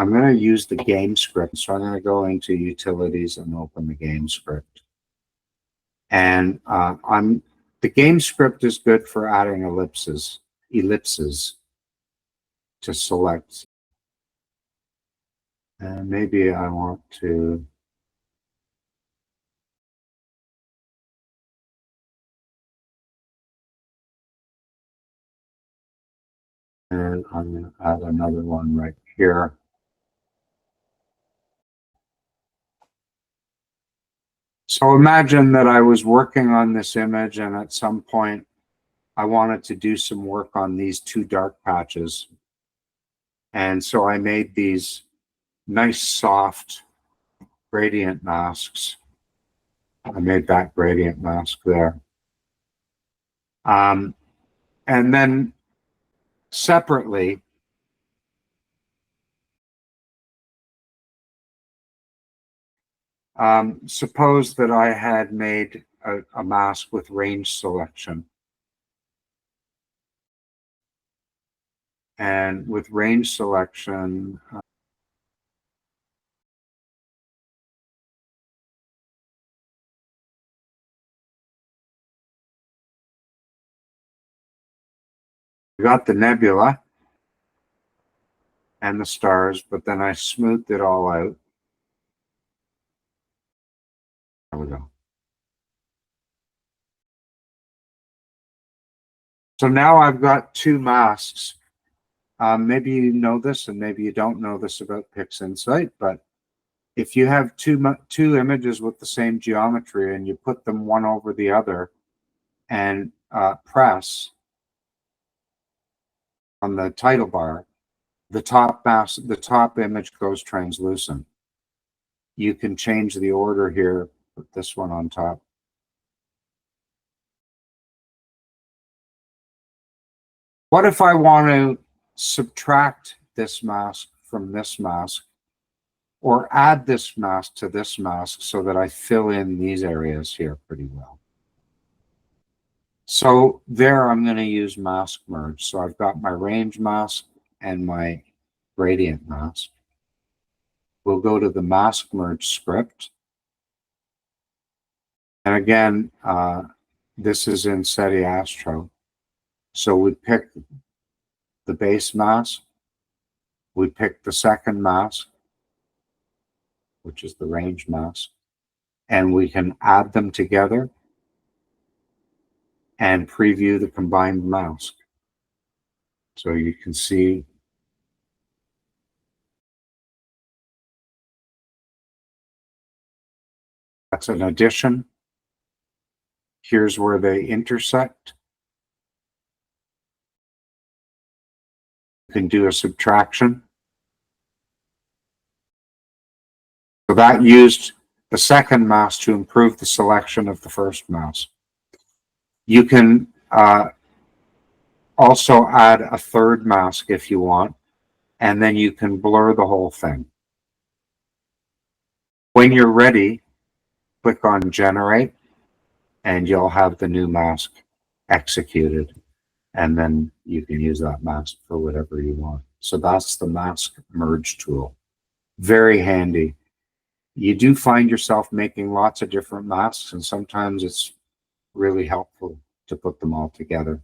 I'm going to use the game script. So I'm going to go into utilities and open the game script. And the game script is good for adding ellipses to select. And maybe I want to and I'm going to add another one right here. So imagine that I was working on this image, and at some point I wanted to do some work on these two dark patches. And so I made these nice soft gradient masks. I made that gradient mask there. And then separately, suppose that I had made a mask with range selection. And with range selection, we got the nebula and the stars, but then I smoothed it all out. There we go. So now I've got two masks. Maybe you know this and maybe you don't know this about PixInsight, but if you have two images with the same geometry and you put them one over the other and press on the title bar, the top image goes translucent. You can change the order here, put this one on top. What if I want to subtract this mask from this mask, or add this mask to this mask so that I fill in these areas here pretty well? So there I'm going to use MaskMerge. So I've got my range mask and my gradient mask. We'll go to the MaskMerge script. And again, this is in SETI Astro. So we pick the base mask. We pick the second mask, which is the range mask, and we can add them together and preview the combined mask. So you can see that's an addition. Here's where they intersect. You can do a subtraction. So that used the second mask to improve the selection of the first mask. You can also add a third mask if you want, and then you can blur the whole thing. When you're ready, click on Generate, and you'll have the new mask executed. And then you can use that mask for whatever you want. So that's the MaskMerge tool. Very handy. You do find yourself making lots of different masks, and sometimes it's really helpful to put them all together.